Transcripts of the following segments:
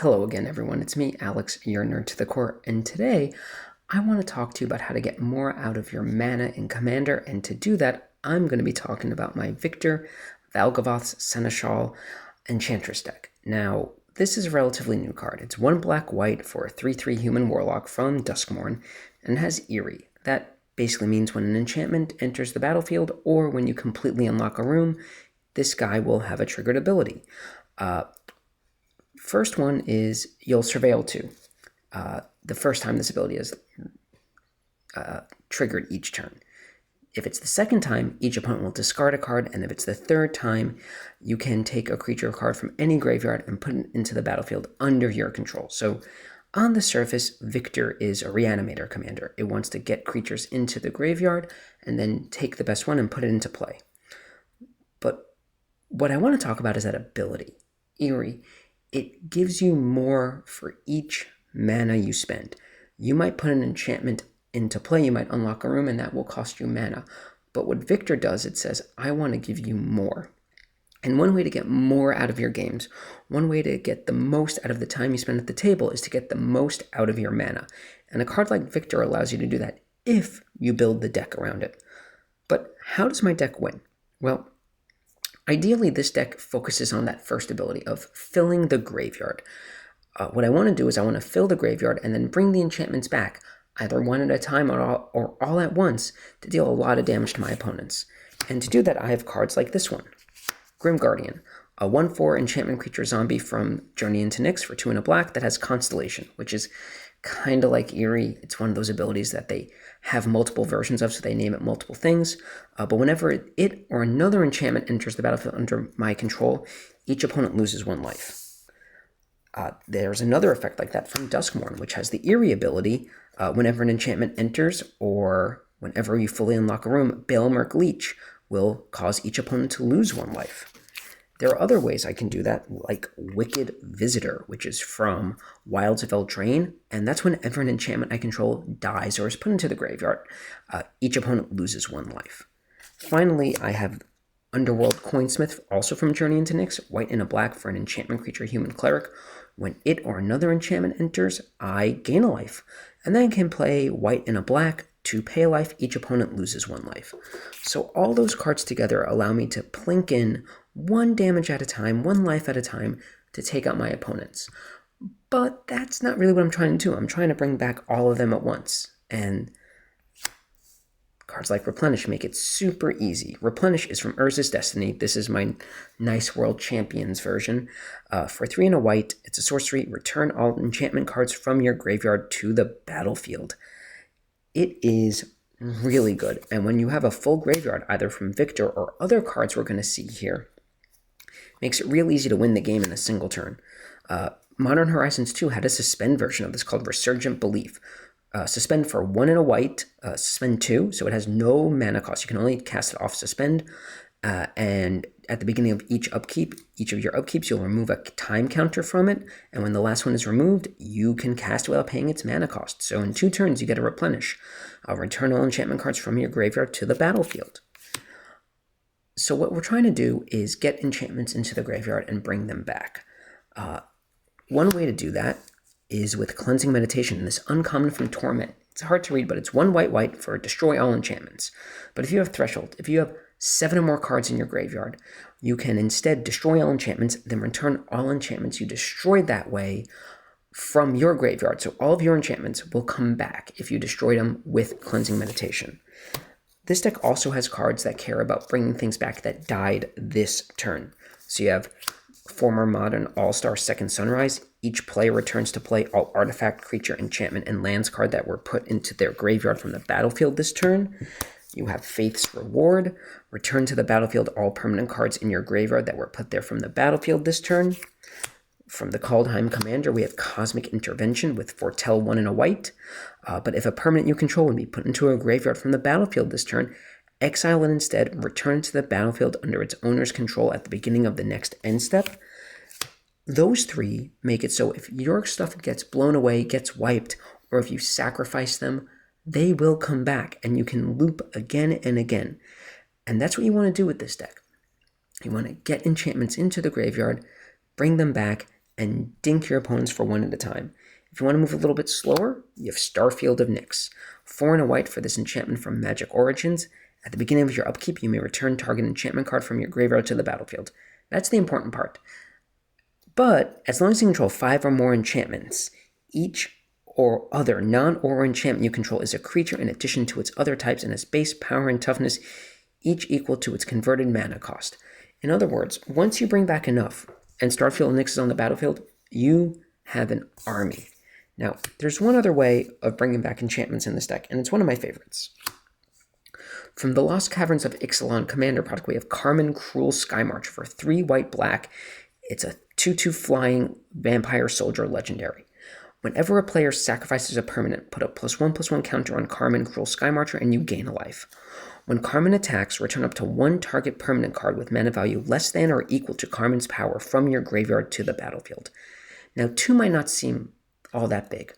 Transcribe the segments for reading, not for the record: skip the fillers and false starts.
Hello again, everyone. It's me, Alex, your nerd to the core, and today I want to talk to you about how to get more out of your mana in Commander, and to do that, I'm going to be talking about my Victor Valgavoth's Seneschal Enchantress deck. Now, this is a relatively new card. It's 1 black-white for a 3/3 human warlock from Duskmourn, and it has Eerie. That basically means when an enchantment enters the battlefield, or when you completely unlock a room, this guy will have a triggered ability. First one is you'll Surveil 2. The first time this ability is triggered each turn. If it's the second time, each opponent will discard a card, and if it's the third time, you can take a creature card from any graveyard and put it into the battlefield under your control. So on the surface, Victor is a reanimator commander. It wants to get creatures into the graveyard and then take the best one and put it into play. But what I want to talk about is that ability, Eerie. It gives you more for each mana you spend. You might put an enchantment into play, you might unlock a room, and that will cost you mana. But what Victor does, it says, I want to give you more. And one way to get more out of your games, one way to get the most out of the time you spend at the table is to get the most out of your mana. And a card like Victor allows you to do that if you build the deck around it. But how does my deck win? Well, ideally, this deck focuses on that first ability of filling the graveyard. What I want to do is I want to fill the graveyard and then bring the enchantments back, either one at a time or all at once, to deal a lot of damage to my opponents. And to do that, I have cards like this one, Grim Guardian, a 1/4 enchantment creature zombie from Journey into Nyx for 2 and a black that has Constellation, which is kind of like Eerie. It's one of those abilities that they have multiple versions of, so they name it multiple things. But whenever it or another enchantment enters the battlefield under my control, each opponent loses 1 life. There's another effect like that from Duskmourn, which has the Eerie ability. Whenever an enchantment enters, or whenever you fully unlock a room, Balemirk Leech will cause each opponent to lose 1 life. There are other ways I can do that, like Wicked Visitor, which is from Wilds of Eldraine, and that's whenever an enchantment I control dies or is put into the graveyard, each opponent loses 1 life. Finally, I have Underworld Coinsmith, also from Journey into Nyx, white and a black for an enchantment creature human cleric. When it or another enchantment enters, I gain a life, and then can play white and a black to pay a life. Each opponent loses 1 life. So all those cards together allow me to plink in 1 damage at a time, 1 life at a time, to take out my opponents. But that's not really what I'm trying to do. I'm trying to bring back all of them at once. And cards like Replenish make it super easy. Replenish is from Urza's Destiny. This is my Nice World Champions version. For 3 and a white, it's a sorcery. Return all enchantment cards from your graveyard to the battlefield. It is really good. And when you have a full graveyard, either from Victor or other cards we're going to see here, makes it real easy to win the game in a single turn. Modern Horizons 2 had a suspend version of this called Resurgent Belief. Suspend for 1 and a white, suspend 2, so it has no mana cost. You can only cast it off suspend, and at the beginning of each of your upkeeps, you'll remove a time counter from it, and when the last one is removed, you can cast without paying its mana cost. So in 2 turns, you get a Replenish. Return all enchantment cards from your graveyard to the battlefield. So what we're trying to do is get enchantments into the graveyard and bring them back. One way to do that is with Cleansing Meditation, and this uncommon from Torment. It's hard to read, but it's 1 white for destroy all enchantments. But if you have Threshold, if you have 7 or more cards in your graveyard, you can instead destroy all enchantments, then return all enchantments you destroyed that way from your graveyard. So all of your enchantments will come back if you destroyed them with Cleansing Meditation. This deck also has cards that care about bringing things back that died this turn. So you have former Modern All-Star Second Sunrise. Each player returns to play all artifact, creature, enchantment, and lands card that were put into their graveyard from the battlefield this turn. You have Faith's Reward. Return to the battlefield all permanent cards in your graveyard that were put there from the battlefield this turn. From the Kaldheim Commander, we have Cosmic Intervention with Foretell 1 and a white. But if a permanent you control would be put into a graveyard from the battlefield this turn, exile it instead, return to the battlefield under its owner's control at the beginning of the next end step. Those 3 make it so if your stuff gets blown away, gets wiped, or if you sacrifice them, they will come back, and you can loop again and again. And that's what you want to do with this deck. You want to get enchantments into the graveyard, bring them back, and dink your opponents for 1 at a time. If you want to move a little bit slower, you have Starfield of Nyx. 4 and a white for this enchantment from Magic Origins. At the beginning of your upkeep, you may return target enchantment card from your graveyard to the battlefield. That's the important part. But as long as you control 5 or more enchantments, each or other non-aura enchantment you control is a creature in addition to its other types and has base, power, and toughness, each equal to its converted mana cost. In other words, once you bring back enough and Starfield of Nyx is on the battlefield, you have an army. Now, there's one other way of bringing back enchantments in this deck, and it's one of my favorites. From the Lost Caverns of Ixalan Commander product, we have Carmen Cruel Skymarch for 3 white-black. It's a 2/2 flying vampire soldier legendary. Whenever a player sacrifices a permanent, put a +1/+1 counter on Carmen Cruel Skymarcher and you gain a life. When Carmen attacks, return up to 1 target permanent card with mana value less than or equal to Carmen's power from your graveyard to the battlefield. Now, 2 might not seem all that big,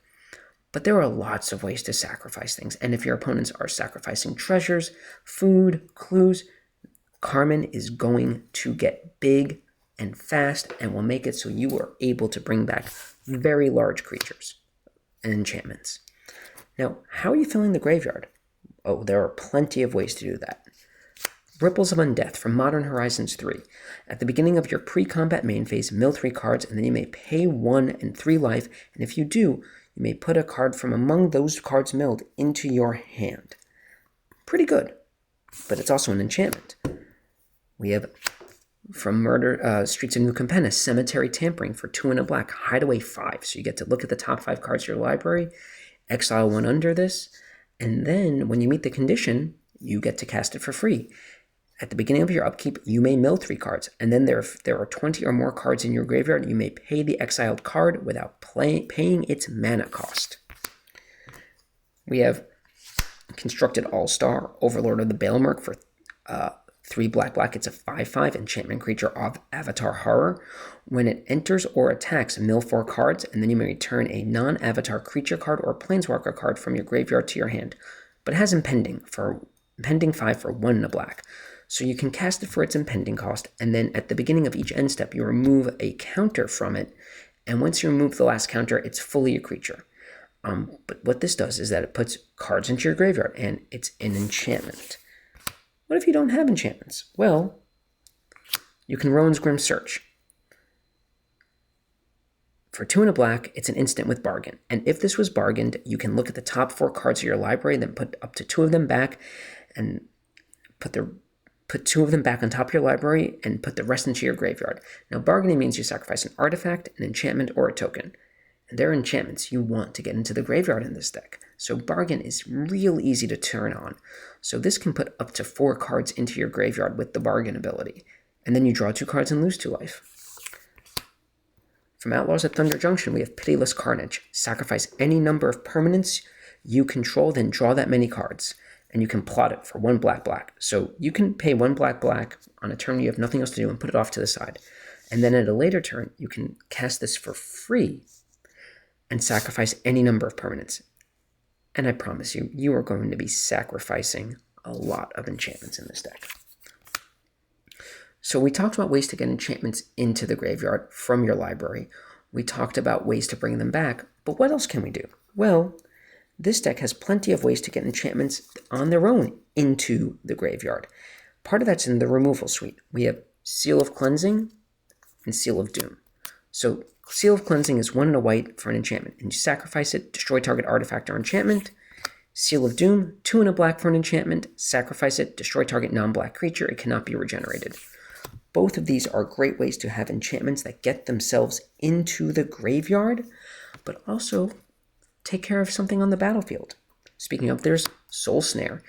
but there are lots of ways to sacrifice things, and if your opponents are sacrificing treasures, food, clues, Carmen is going to get big and fast and will make it so you are able to bring back very large creatures and enchantments. Now, how are you filling the graveyard? Oh, there are plenty of ways to do that. Ripples of Undeath from Modern Horizons 3. At the beginning of your pre-combat main phase, mill 3 cards, and then you may pay 1 and 3 life, and if you do, you may put a card from among those cards milled into your hand. Pretty good, but it's also an enchantment. We have from Streets of New Capenna, Cemetery Tampering for 2 and a black, Hideaway 5. So you get to look at the top 5 cards of your library, exile 1 under this, and then when you meet the condition, you get to cast it for free. At the beginning of your upkeep, you may mill 3 cards, and then there are 20 or more cards in your graveyard. You may pay the exiled card without paying its mana cost. We have Constructed All-Star, Overlord of the Baelmerk for 3 black. It's a 5/5 enchantment creature of Avatar Horror. When it enters or attacks, mill 4 cards, and then you may return a non-Avatar creature card or planeswalker card from your graveyard to your hand. But it has Impending 5 for 1 and a black. So you can cast it for its impending cost, and then at the beginning of each end step, you remove a counter from it, and once you remove the last counter, it's fully a creature. But what this does is that it puts cards into your graveyard, and it's an enchantment. What if you don't have enchantments? Well, you can Rowan's Grim Search. For 2 and a black, it's an instant with Bargain. And if this was bargained, you can look at the top 4 cards of your library, then put up to 2 of them back, and put 2 of them back on top of your library, and put the rest into your graveyard. Now, bargaining means you sacrifice an artifact, an enchantment, or a token. And there are enchantments you want to get into the graveyard in this deck. So bargain is real easy to turn on. So this can put up to 4 cards into your graveyard with the bargain ability. And then you draw 2 cards and lose 2 life. From Outlaws at Thunder Junction, we have Pitiless Carnage. Sacrifice any number of permanents you control, then draw that many cards. And you can plot it for 1 black. So you can pay 1 black on a turn you have nothing else to do and put it off to the side. And then at a later turn, you can cast this for free and sacrifice any number of permanents. And I promise you, you are going to be sacrificing a lot of enchantments in this deck. So we talked about ways to get enchantments into the graveyard from your library. We talked about ways to bring them back, but what else can we do? Well, this deck has plenty of ways to get enchantments on their own into the graveyard. Part of that's in the removal suite. We have Seal of Cleansing and Seal of Doom. So Seal of Cleansing is 1 and a white for an enchantment, and you sacrifice it, destroy target artifact or enchantment. Seal of Doom, 2 and a black for an enchantment, sacrifice it, destroy target non-black creature, it cannot be regenerated. Both of these are great ways to have enchantments that get themselves into the graveyard, but also take care of something on the battlefield. Speaking of, there's Soul Snare.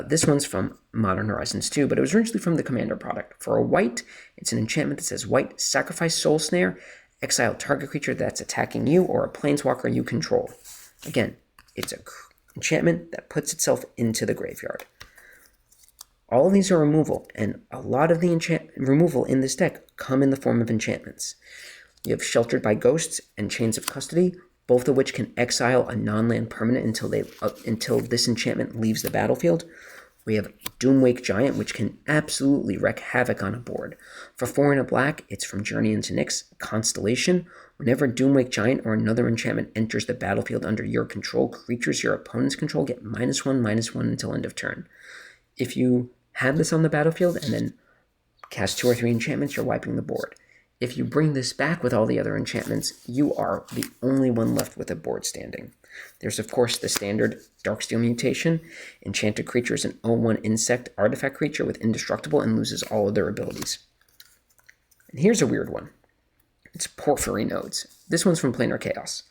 This one's from Modern Horizons 2, but it was originally from the Commander product. For a white, it's an enchantment that says white, sacrifice Soul Snare, exile target creature that's attacking you or a planeswalker you control. Again, it's an enchantment that puts itself into the graveyard. All of these are removal, and a lot of the removal in this deck come in the form of enchantments. You have Sheltered by Ghosts and Chains of Custody, both of which can exile a non-land permanent until this enchantment leaves the battlefield. We have Doomwake Giant, which can absolutely wreak havoc on a board. For 4 and a black, it's from Journey into Nyx, Constellation. Whenever a Doomwake Giant or another enchantment enters the battlefield under your control, creatures your opponents control get -1/-1 until end of turn. If you have this on the battlefield and then cast 2 or 3 enchantments, you're wiping the board. If you bring this back with all the other enchantments, you are the only one left with a board standing. There's, of course, the standard Darksteel mutation. Enchanted creature is an 0/1 insect artifact creature with indestructible and loses all of their abilities. And here's a weird one. It's Porphyry Nodes. This one's from Planar Chaos.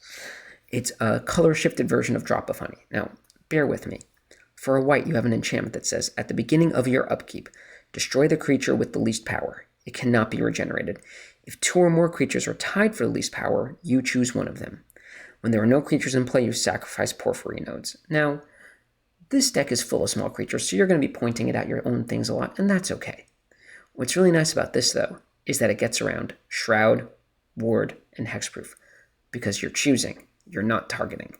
It's a color-shifted version of Drop of Honey. Now, bear with me. For a white, you have an enchantment that says, at the beginning of your upkeep, destroy the creature with the least power. It cannot be regenerated. If 2 or more creatures are tied for the least power, you choose one of them. When there are no creatures in play, you sacrifice Porphyry Nodes. Now, this deck is full of small creatures, so you're going to be pointing it at your own things a lot, and that's okay. What's really nice about this, though, is that it gets around Shroud, Ward, and Hexproof, because you're choosing, you're not targeting.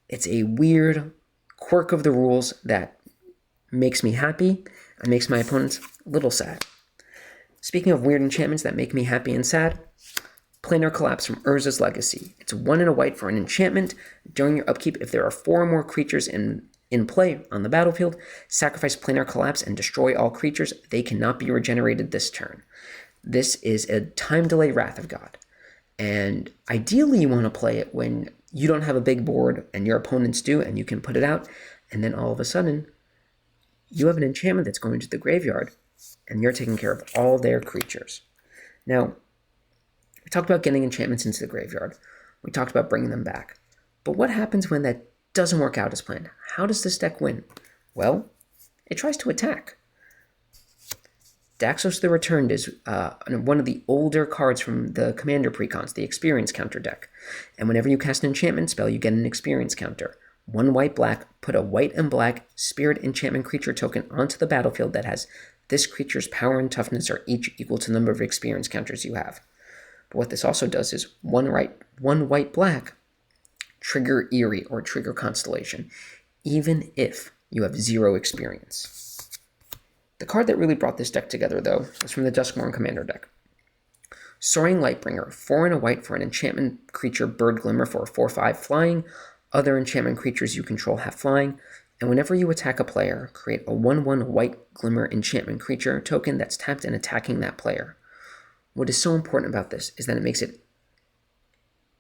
It's a weird quirk of the rules that makes me happy and makes my opponents a little sad. Speaking of weird enchantments that make me happy and sad, Planar Collapse from Urza's Legacy. It's 1 and a white for an enchantment. During your upkeep, if there are 4 or more creatures in play on the battlefield, sacrifice Planar Collapse and destroy all creatures. They cannot be regenerated this turn. This is a time delay Wrath of God. And ideally you want to play it when you don't have a big board and your opponents do, and you can put it out, and then all of a sudden you have an enchantment that's going to the graveyard and you're taking care of all their creatures. Now, we talked about getting enchantments into the graveyard. We talked about bringing them back. But what happens when that doesn't work out as planned? How does this deck win? Well, it tries to attack. Daxos the Returned is one of the older cards from the Commander precons, the experience counter deck. And whenever you cast an enchantment spell, you get an experience counter. 1 white-black, put a white and black spirit enchantment creature token onto the battlefield that has this creature's power and toughness are each equal to the number of experience counters you have. But what this also does is 1 white-black, trigger Eerie or trigger Constellation, even if you have 0 experience. The card that really brought this deck together, though, was from the Duskmourn Commander deck. Soaring Lightbringer, 4 and a white for an enchantment creature Bird Glimmer for a 4/5 flying. Other enchantment creatures you control have flying. And whenever you attack a player, create a 1/1 white Glimmer enchantment creature token that's tapped and attacking that player. What is so important about this is that it makes it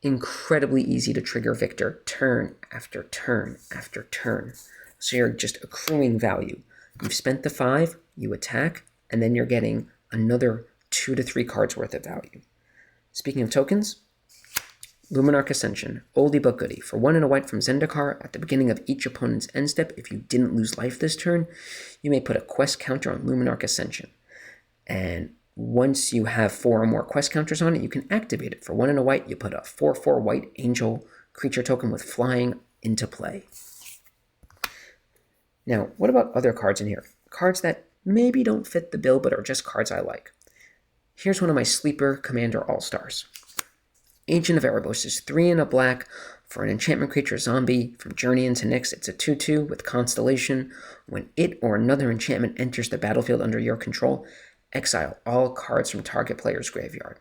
incredibly easy to trigger Victor turn after turn after turn. So you're just accruing value. You've spent the 5, you attack, and then you're getting another 2 to 3 cards worth of value. Speaking of tokens, Luminarch Ascension, oldie but goodie. For 1 and a white from Zendikar, at the beginning of each opponent's end step, if you didn't lose life this turn, you may put a quest counter on Luminarch Ascension. And once you have 4 or more quest counters on it, you can activate it. For 1 and a white, you put a 4/4 white angel creature token with flying into play. Now, what about other cards in here? Cards that maybe don't fit the bill, but are just cards I like. Here's one of my sleeper Commander All-Stars. Agent of Erebos is 3 and a black for an enchantment creature zombie from Journey into Nyx. It's a 2/2 with Constellation. When it or another enchantment enters the battlefield under your control, exile all cards from target player's graveyard.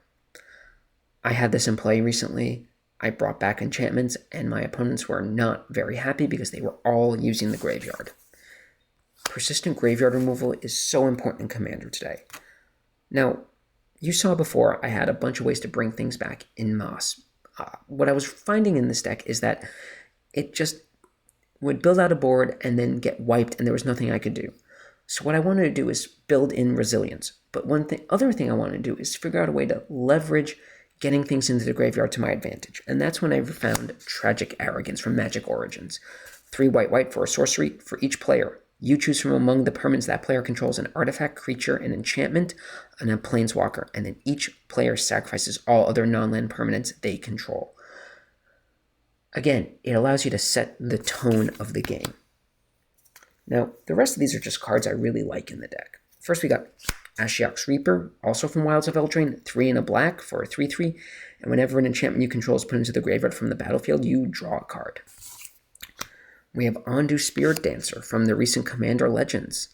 I had this in play recently. I brought back enchantments, and my opponents were not very happy because they were all using the graveyard. Persistent graveyard removal is so important in Commander today. Now, you saw before I had a bunch of ways to bring things back in Moss. What I was finding in this deck is that it just would build out a board and then get wiped, and there was nothing I could do. So what I wanted to do is build in resilience. But other thing I wanted to do is figure out a way to leverage getting things into the graveyard to my advantage. And that's when I found Tragic Arrogance from Magic Origins. 3 white for a sorcery for each player. You choose from among the permanents that player controls an artifact, creature, an enchantment, and a planeswalker, and then each player sacrifices all other non-land permanents they control. Again, it allows you to set the tone of the game. Now, the rest of these are just cards I really like in the deck. First, we got Ashiok's Reaper, also from Wilds of Eldraine, 3 and a black for a 3/3, and whenever an enchantment you control is put into the graveyard from the battlefield, you draw a card. We have Ondu Spirit Dancer from the recent Commander Masters.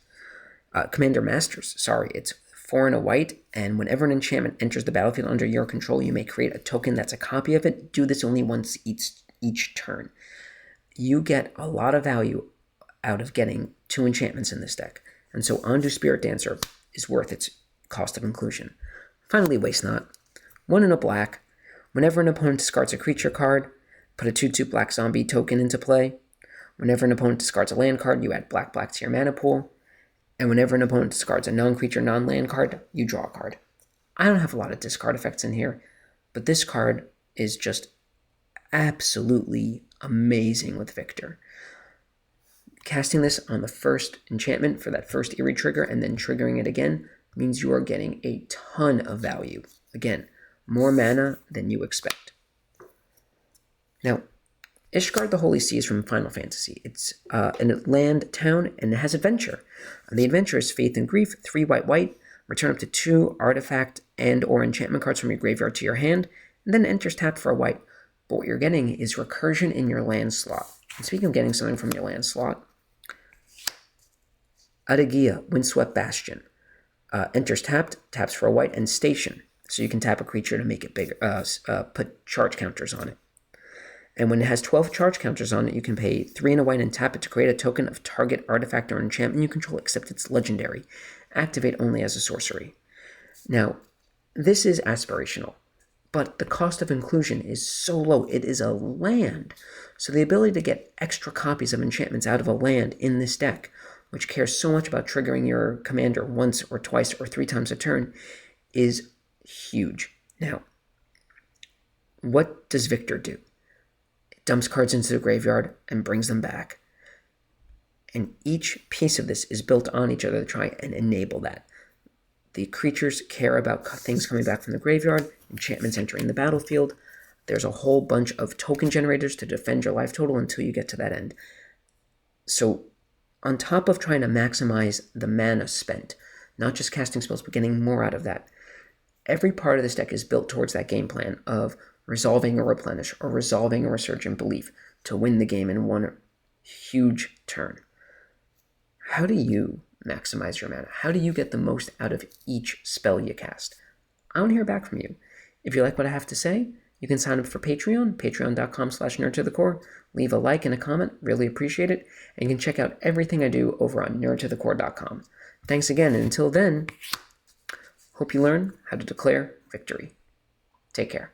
It's 4 and a white, and whenever an enchantment enters the battlefield under your control, you may create a token that's a copy of it. Do this only once each turn. You get a lot of value out of getting 2 enchantments in this deck, and so Undo Spirit Dancer is worth its cost of inclusion. Finally, Waste Not. 1 and a black. Whenever an opponent discards a creature card, put a 2/2 black zombie token into play. Whenever an opponent discards a land card, you add black to your mana pool. And whenever an opponent discards a non-creature, non-land card, you draw a card. I don't have a lot of discard effects in here, but this card is just absolutely amazing with Victor. Casting this on the first enchantment for that first Eerie trigger and then triggering it again means you are getting a ton of value. Again, more mana than you expect. Now, Ishgard the Holy Sea is from Final Fantasy. It's a land town, and it has adventure. The adventure is Faith and Grief, 3 white, return up to 2 artifact and or enchantment cards from your graveyard to your hand, and then enters tapped for a white. But what you're getting is recursion in your land slot. And speaking of getting something from your land slot, Adagia, Windswept Bastion. Enters tapped, taps for a white, and Station. So you can tap a creature to make it bigger, put charge counters on it. And when it has 12 charge counters on it, you can pay 3 and a white and tap it to create a token of target artifact or enchantment you control, except it's legendary. Activate only as a sorcery. Now, this is aspirational, but the cost of inclusion is so low. It is a land. So the ability to get extra copies of enchantments out of a land in this deck, which cares so much about triggering your commander once or twice or 3 times a turn, is huge. Now, what does Victor do? Dumps cards into the graveyard and brings them back. And each piece of this is built on each other to try and enable that. The creatures care about things coming back from the graveyard, enchantments entering the battlefield. There's a whole bunch of token generators to defend your life total until you get to that end. So on top of trying to maximize the mana spent, not just casting spells, but getting more out of that, every part of this deck is built towards that game plan of resolving a replenish or resolving a resurgent belief to win the game in one huge turn. How do you maximize your mana? How do you get the most out of each spell you cast? I want to hear back from you. If you like what I have to say, you can sign up for Patreon, patreon.com/nerdtothecore. Leave a like and a comment, really appreciate it. And you can check out everything I do over on nerdtothecore.com. Thanks again, and until then, hope you learn how to declare victory. Take care.